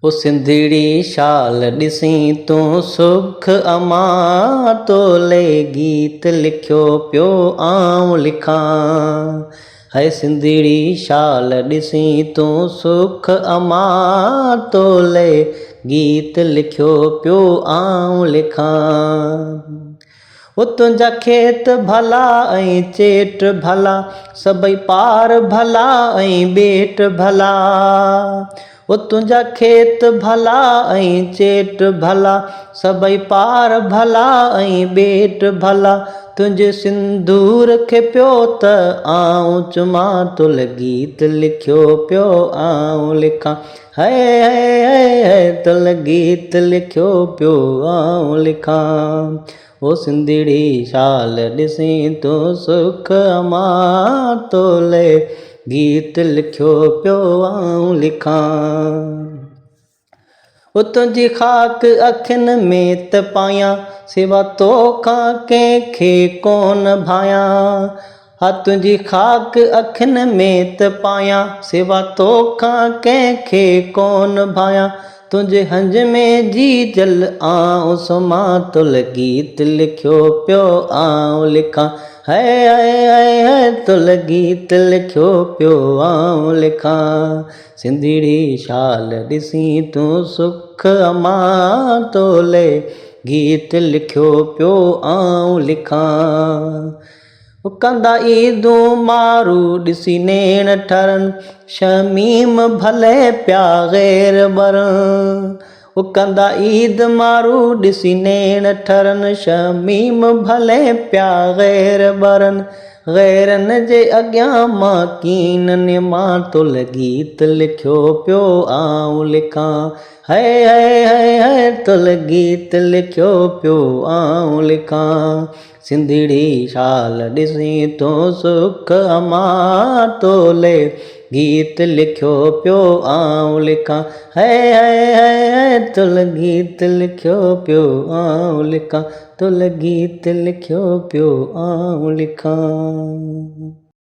ओ सिंधड़ी शाल ॾिसी तूं सुख अमां तोले गीत लिखियो पियो आऊं लिखां। है सिंधड़ी शाल ॾिसी तूं सुख अमां तोले गीत लिखियो पियो आऊं लिखां। ओ तुंहिंजा खेत भला ऐं चेट भला सभई पार भला ऐं ॿेट भला। ओ तुंहिंजा खेत भला ऐं चेट भला सभई पार भला ऐं ॿेट भला। तुंहिंजे सिंदूर खे पियो त आऊं चुमां तुल गीत लिखियो पियो आऊं लिखां। है तुल गीत लिखियो पियो आऊं लिखां। ओ सिंधड़ी शाल ॾिसी तूं सुख अमां तोले गीत लिखियो पियो आऊं लिखां। ओ तुंहिंजी ख़ाक अखियुनि में त पायां सिवा तोखां कंहिंखे कोन भायां। हा तुंहिंजी ख़ाक अखियुनि में त पायां सिवा तोखां कंहिंखे कोन भायां। तुंहिंजे हंज में जी जल आऊं सुम्हां तुल गीत लिखियो पियो आऊं लिखां। है तुल गीत लिखियो पियो आऊं लिखां। सिंधड़ी शाल ॾिसी तूं सुख अमां तोले गीत लिखियो पियो आऊं लिखां। कंदा ईदूं मारू ॾिसी नेण ठरनि शमीम भले पिया ग़ैर ॿरनि। कंदा ईद मारू ॾिसी नेण ठरनि शमीम भले पिया ग़ैर ॿरनि। ग़ैरनि जे अॻियां मां कीननि मां तुल गीत लिखियो पियो आऊं लिखां। है तुल गीत लिखियो पियो आऊं लिखां। सिंधड़ी शाल ॾिसी तूं सुख अमां तोले गीत लिखियो पियो आऊं लिखां। है तुल गीत लिखियो पियो आऊं लिखां। तुल गीत लिखियो पियो आऊं लिखां।